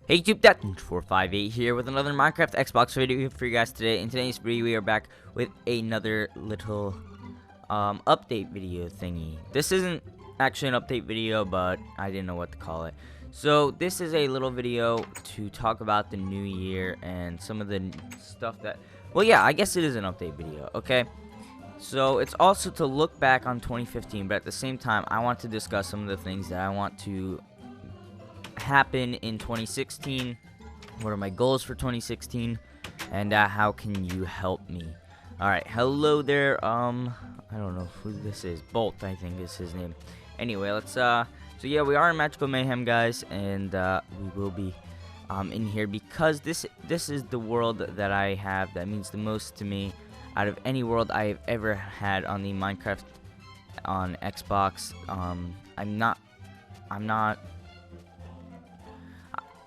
Hey YouTube, DeathNinja458 here with another Minecraft Xbox video for you guys today. In today's video, we are back with another little update video thingy. This isn't actually an update video, but I didn't know what to call it. So this is a little video to talk about the new year and some of the stuff that, well, yeah, I guess it is an update video, okay? So it's also to look back on 2015, but at the same time, I want to discuss some of the things that I want to happen in 2016. What are my goals for 2016, and how can you help me? All right, hello there. I don't know who this is. Bolt, I think is his name. Anyway, let's so yeah, we are in Magical Mayhem, guys, and we will be in here because this is the world that I have that means the most to me out of any world I have ever had on the Minecraft on Xbox.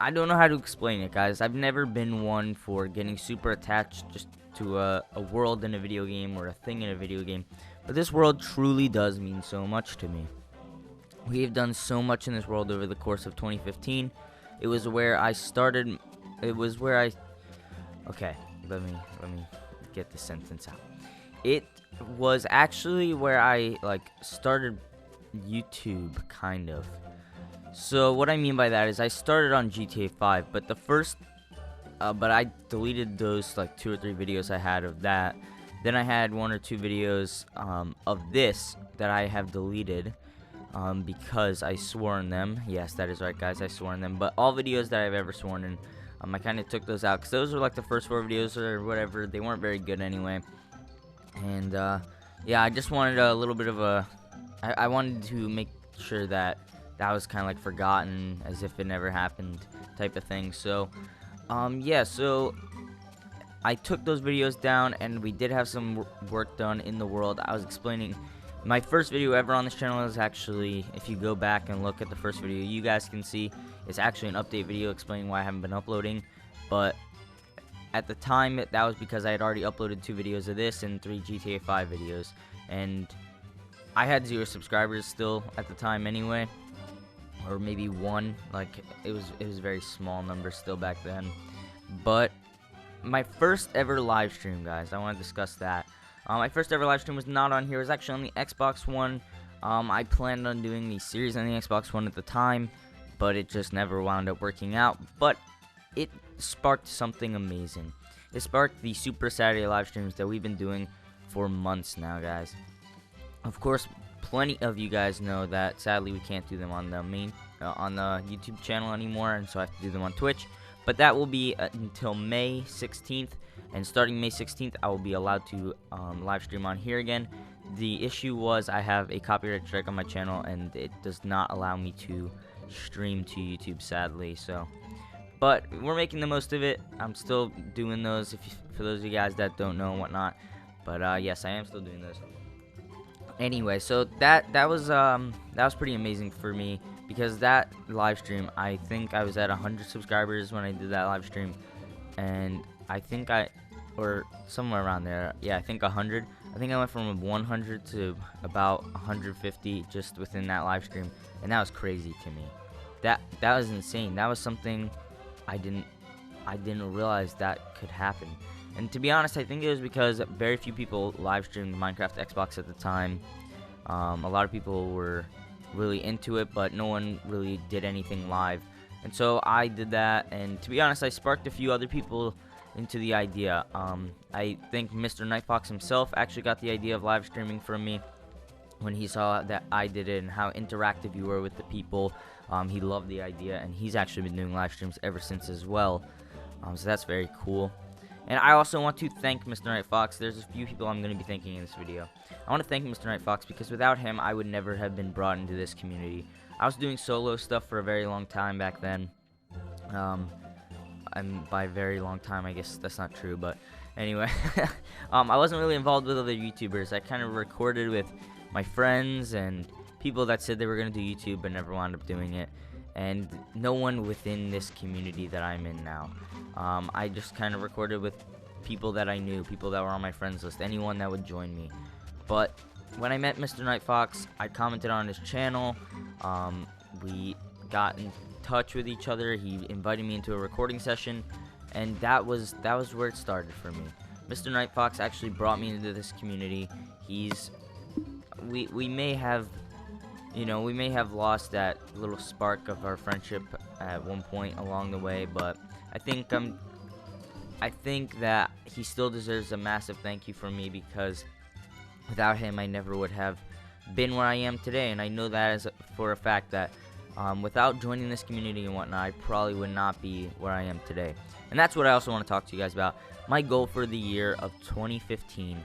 I don't know how to explain it, guys. I've never been one for getting super attached just to a world in a video game or a thing in a video game. But this world truly does mean so much to me. We have done so much in this world over the course of 2015. It was where I started. It was where I... Okay, let me get the sentence out. It was actually where I, started YouTube, kind of. So what I mean by that is I started on GTA 5, but the first, but I deleted those 2 or 3 videos I had of that. Then I had 1 or 2 videos of this that I have deleted because I swore in them. Yes, that is right, guys, I swore in them. But all videos that I've ever sworn in, I kind of took those out because those were the first 4 videos or whatever. They weren't very good anyway. And yeah, I just wanted a little bit of a, I wanted to make sure that was kind of forgotten as if it never happened type of thing. So yeah, so I took those videos down and we did have some work done in the world. I was explaining my first video ever on this channel is actually, if you go back and look at the first video, you guys can see it's actually an update video explaining why I haven't been uploading. But at the time, that was because I had already uploaded 2 videos of this and 3 GTA 5 videos, and I had 0 subscribers still at the time anyway. Or maybe 1, it was a very small number still back then. But my first ever live stream, guys, I want to discuss that. My first ever live stream was not on here. It was actually on the Xbox One. I planned on doing the series on the Xbox One at the time, but it just never wound up working out. But it sparked something amazing. It sparked the Super Saturday live streams that we've been doing for months now, guys. Of course, plenty of you guys know that sadly we can't do them on the main on the YouTube channel anymore, and so I have to do them on Twitch. But that will be until May 16th, and starting May 16th I will be allowed to live stream on here again. The issue was I have a copyright strike on my channel and it does not allow me to stream to YouTube, sadly. So, but we're making the most of it. I'm still doing those for those of you guys that don't know and whatnot. But yes, I am still doing those. Anyway, so that was pretty amazing for me because that live stream, I think I was at 100 subscribers when I did that live stream, and I think or somewhere around there, yeah, I think 100. I think I went from 100 to about 150 just within that live stream, and that was crazy to me. That was insane. That was something I didn't realize that could happen. And to be honest, I think it was because very few people live streamed Minecraft Xbox at the time. A lot of people were really into it, but no one really did anything live. And so I did that, and to be honest, I sparked a few other people into the idea. I think Mr. Nightfox himself actually got the idea of live streaming from me when he saw that I did it and how interactive you were with the people. He loved the idea, and he's actually been doing live streams ever since as well. So that's very cool. And I also want to thank Mr. Nightfox. There's a few people I'm going to be thanking in this video. I want to thank Mr. Nightfox because without him, I would never have been brought into this community. I was doing solo stuff for a very long time back then. And by very long time, I guess that's not true, but anyway. I wasn't really involved with other YouTubers. I kind of recorded with my friends and people that said they were going to do YouTube but never wound up doing it. And no one within this community that I'm in now. I just kind of recorded with people that I knew, people that were on my friends list, anyone that would join me. But when I met Mr. Nightfox, I commented on his channel. We got touch with each other. He invited me into a recording session, and that was where it started for me. Mr. Night Fox actually brought me into this community. We may have, we may have lost that little spark of our friendship at one point along the way, but I think that he still deserves a massive thank you from me, because without him I never would have been where I am today. And I know that as for a fact that without joining this community and whatnot, I probably would not be where I am today. And that's what I also want to talk to you guys about. My goal for the year of 2015.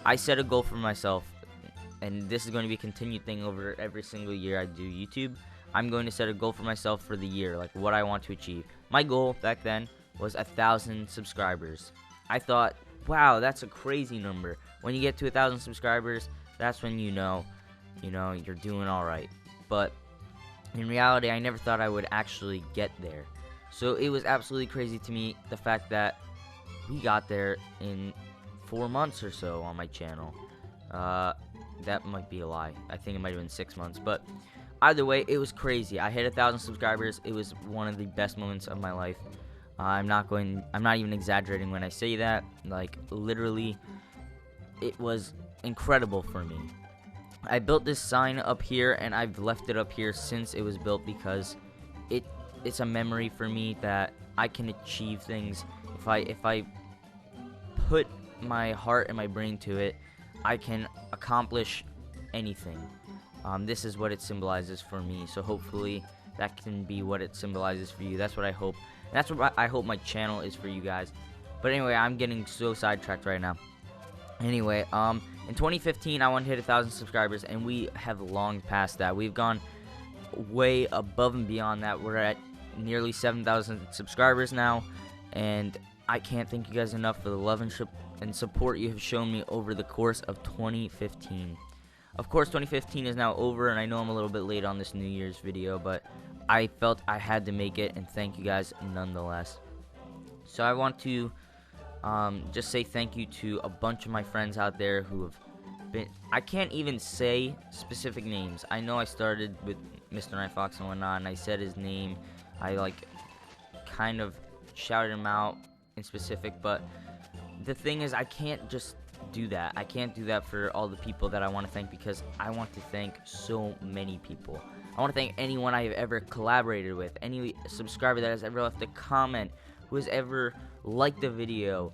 I set a goal for myself, and this is going to be a continued thing over every single year I do YouTube. I'm going to set a goal for myself for the year, like what I want to achieve. My goal back then was 1,000 subscribers. I thought, wow, that's a crazy number. When you get to 1,000 subscribers, that's when you know you're doing all right. But in reality, I never thought I would actually get there. So it was absolutely crazy to me, the fact that we got there in 4 months or so on my channel. That might be a lie. I think it might have been 6 months. But either way, it was crazy. I hit 1,000 subscribers. It was one of the best moments of my life. I'm not even exaggerating when I say that. Like, literally, it was incredible for me. I built this sign up here, and I've left it up here since it was built, because it's a memory for me that I can achieve things. If I put my heart and my brain to it, I can accomplish anything. This is what it symbolizes for me, so hopefully that can be what it symbolizes for you. That's what I hope. And that's what I hope my channel is for you guys. But anyway, I'm getting so sidetracked right now. Anyway, in 2015, I want to hit 1,000 subscribers, and we have long passed that. We've gone way above and beyond that. We're at nearly 7,000 subscribers now, and I can't thank you guys enough for the love and support you have shown me over the course of 2015. Of course, 2015 is now over, and I know I'm a little bit late on this New Year's video, but I felt I had to make it, and thank you guys nonetheless. So I want to just say thank you to a bunch of my friends out there who have been, I can't even say specific names. I know I started with Mr. Night Fox and whatnot, and I said his name. I kind of shouted him out in specific, but the thing is, I can't just do that. I can't do that for all the people that I want to thank, because I want to thank so many people. I want to thank anyone I have ever collaborated with, any subscriber that has ever left a comment, who has ever liked a video,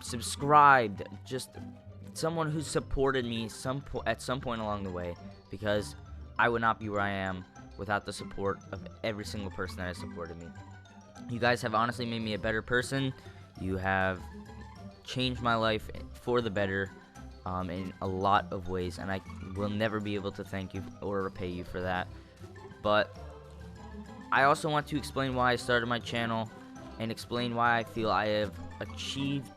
subscribed, just someone who supported me at some point along the way, because I would not be where I am without the support of every single person that has supported me. You guys have honestly made me a better person. You have changed my life for the better in a lot of ways, and I will never be able to thank you or repay you for that. But I also want to explain why I started my channel, and explain why I feel I have achieved,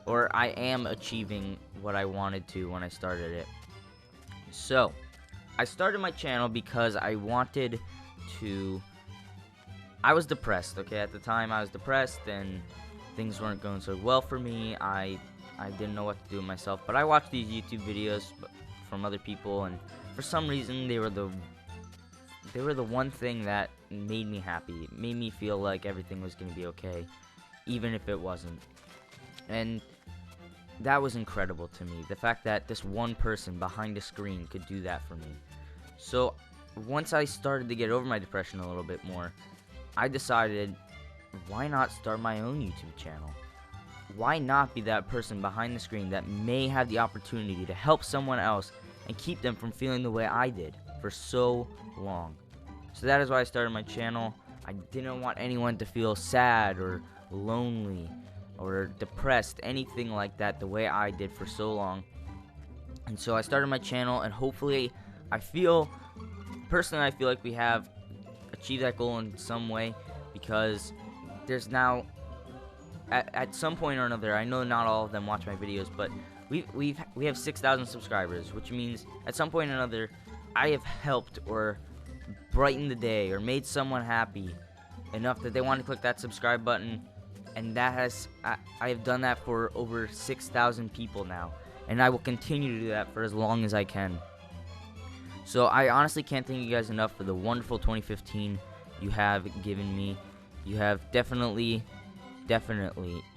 or I am achieving, what I wanted to when I started it. So I started my channel because I wanted to, I was depressed, okay? At the time I was depressed, and things weren't going so well for me. I didn't know what to do with myself, but I watched these YouTube videos from other people, and for some reason they were the one thing that made me happy. It made me feel like everything was going to be okay, even if it wasn't. And that was incredible to me, the fact that this one person behind a screen could do that for me. So once I started to get over my depression a little bit more, I decided, why not start my own YouTube channel? Why not be that person behind the screen that may have the opportunity to help someone else and keep them from feeling the way I did for so long? So that is why I started my channel. I didn't want anyone to feel sad or lonely or depressed, anything like that, the way I did for so long. And so I started my channel, and hopefully I feel like we have achieved that goal in some way, because there's now, at some point or another, I know not all of them watch my videos, but we have 6,000 subscribers, which means at some point or another I have helped or brightened the day or made someone happy enough that they want to click that subscribe button. And that has, I have done that for over 6,000 people now, and I will continue to do that for as long as I can. So I honestly can't thank you guys enough for the wonderful 2015 you have given me. You have definitely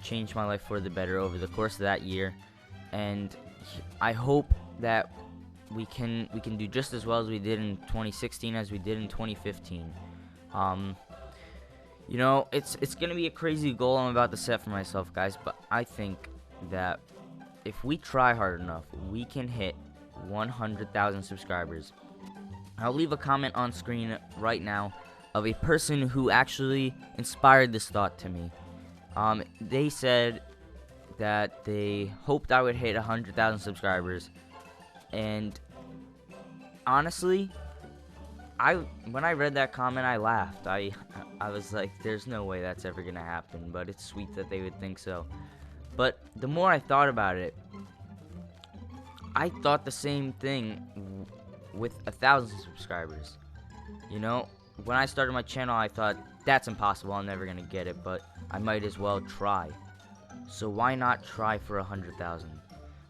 changed my life for the better over the course of that year, and I hope that we can do just as well as we did in 2016 as we did in 2015. You know, it's gonna be a crazy goal I'm about to set for myself, guys, but I think that if we try hard enough, we can hit 100,000 subscribers. I'll leave a comment on screen right now of a person who actually inspired this thought to me. They said that they hoped I would hit 100,000 subscribers, and honestly, when I read that comment, I laughed. I was like, there's no way that's ever gonna happen, but it's sweet that they would think so. But the more I thought about it, I thought the same thing with 1,000 subscribers. You know, when I started my channel, I thought, that's impossible, I'm never gonna get it, but I might as well try. So why not try for 100,000?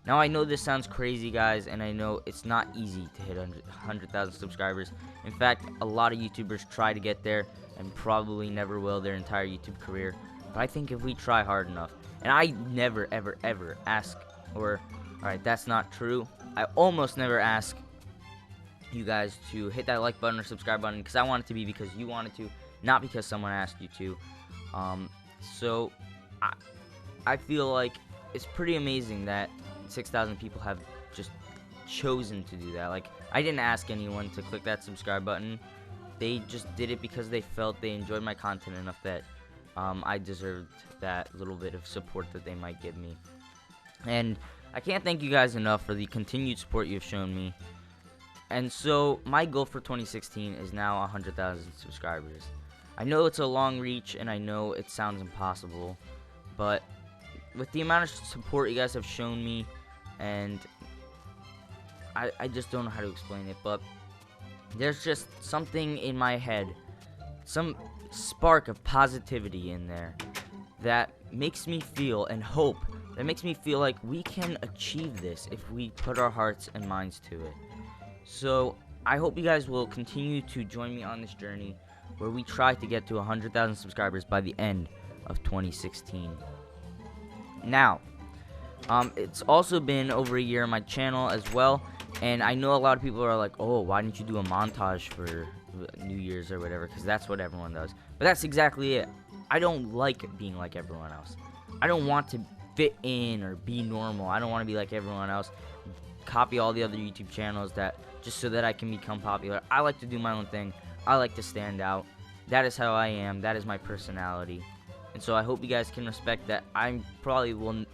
Now, I know this sounds crazy, guys, and I know it's not easy to hit 100,000 subscribers. In fact, a lot of YouTubers try to get there and probably never will their entire YouTube career. But I think if we try hard enough, and I never, ever, ever ask, or, alright, that's not true. I almost never ask you guys to hit that like button or subscribe button, because I want it to be because you wanted to, not because someone asked you to. So, I feel like it's pretty amazing that 6,000 people have just chosen to do that. Like, I didn't ask anyone to click that subscribe button. They just did it because they felt they enjoyed my content enough that I deserved that little bit of support that they might give me. And I can't thank you guys enough for the continued support you've shown me. And so my goal for 2016 is now 100,000 subscribers. I know it's a long reach, and I know it sounds impossible, but with the amount of support you guys have shown me, and I just don't know how to explain it, but there's just something in my head, some spark of positivity in there that makes me feel, and hope, that makes me feel like we can achieve this if we put our hearts and minds to it. So I hope you guys will continue to join me on this journey where we try to get to 100,000 subscribers by the end of 2016. Now, it's also been over a year on my channel as well, and I know a lot of people are like, oh, why didn't you do a montage for New Year's or whatever, because that's what everyone does. But that's exactly it. I don't like being like everyone else. I don't want to fit in or be normal. I don't want to be like everyone else, copy all the other YouTube channels that just so that I can become popular. I like to do my own thing. I like to stand out. That is how I am. That is my personality. And so I hope you guys can respect that. I probably will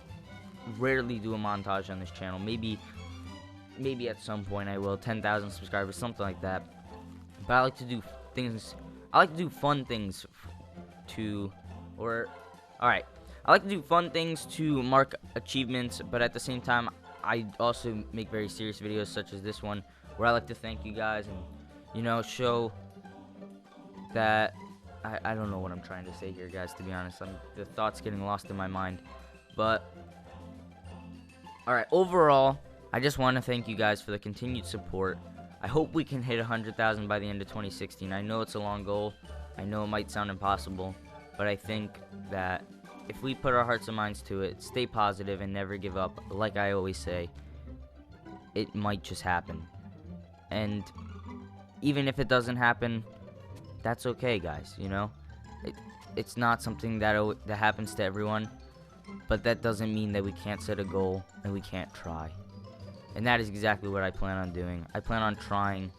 rarely do a montage on this channel. Maybe at some point I will. 10,000 subscribers, something like that. But I like to do things. I like to do fun things I like to do fun things to mark achievements, but at the same time, I also make very serious videos such as this one, where I like to thank you guys and, you know, show that I don't know what I'm trying to say here, guys, to be honest. The thoughts getting lost in my mind. But, alright, overall, I just want to thank you guys for the continued support. I hope we can hit 100,000 by the end of 2016. I know it's a long goal. I know it might sound impossible. But I think that if we put our hearts and minds to it, stay positive, and never give up, like I always say, it might just happen. And even if it doesn't happen, that's okay, guys, you know? It's not something that happens to everyone, but that doesn't mean that we can't set a goal and we can't try. And that is exactly what I plan on doing. I plan on trying,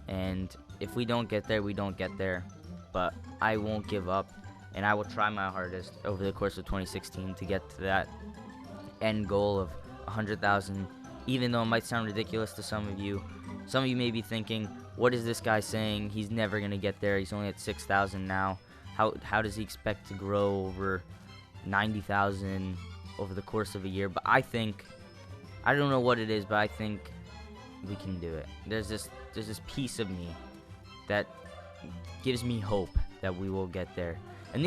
and if we don't get there, we don't get there. But I won't give up, and I will try my hardest over the course of 2016 to get to that end goal of 100,000, even though it might sound ridiculous to some of you. Some of you may be thinking, what is this guy saying? He's never going to get there. He's only at 6,000 now. How does he expect to grow over 90,000 over the course of a year? But I think, I don't know what it is, but I think we can do it. There's this piece of me that gives me hope that we will get there. And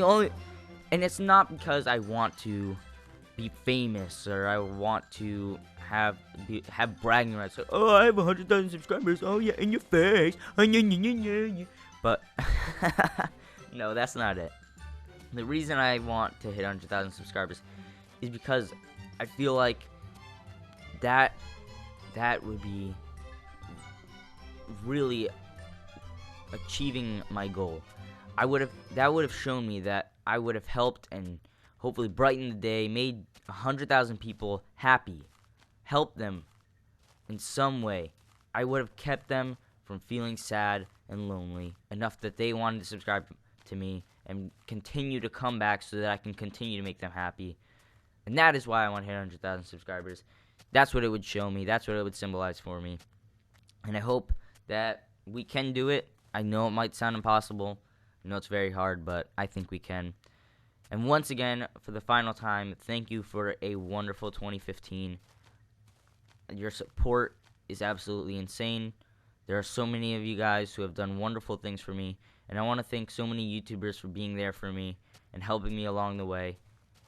it's not because I want to be famous or I want to have bragging rights. Like, oh, I have 100,000 subscribers. Oh yeah, in your face. But No, that's not it. The reason I want to hit 100,000 subscribers is because I feel like that would be really achieving my goal. That would have shown me that I would have helped and hopefully brightened the day, made 100,000 people happy, helped them in some way. I would have kept them from feeling sad and lonely enough that they wanted to subscribe to me and continue to come back so that I can continue to make them happy. And that is why I want to hit 100,000 subscribers. That's what it would show me. That's what it would symbolize for me. And I hope that we can do it. I know it might sound impossible. I know it's very hard, but I think we can. And once again, for the final time, thank you for a wonderful 2015. Your support is absolutely insane. There are so many of you guys who have done wonderful things for me, and I want to thank so many YouTubers for being there for me and helping me along the way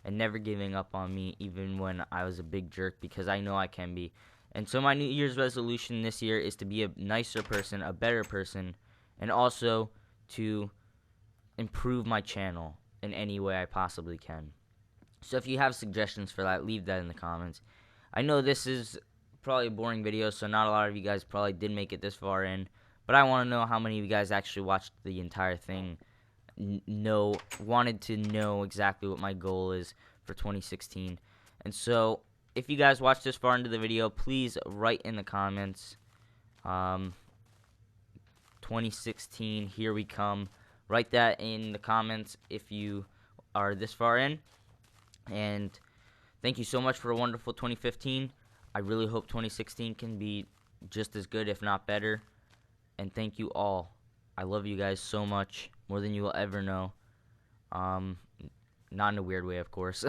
and never giving up on me even when I was a big jerk, because I know I can be. And so my New Year's resolution this year is to be a nicer person, a better person, and also to improve my channel in any way I possibly can. So if you have suggestions for that, leave that in the comments. I know this is probably a boring video, so not a lot of you guys probably did make it this far in, but I want to know how many of you guys actually watched the entire thing, wanted to know exactly what my goal is for 2016. And so if you guys watched this far into the video, please write in the comments 2016, here we come. Write that in the comments if you are this far in. And thank you so much for a wonderful 2015. I really hope 2016 can be just as good, if not better. And thank you all. I love you guys so much, more than you will ever know. Not in a weird way, of course.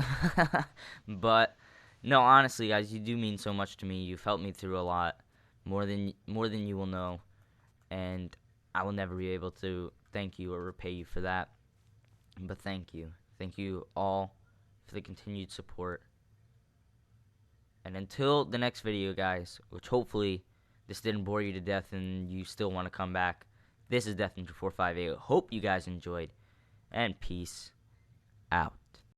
But no, honestly, guys, you do mean so much to me. You've helped me through a lot, more than you will know. And I will never be able to thank you or repay you for that. But thank you. Thank you all for the continued support. And until the next video, guys, which hopefully this didn't bore you to death and you still want to come back, this is DeathNinja458. Hope you guys enjoyed, and peace out.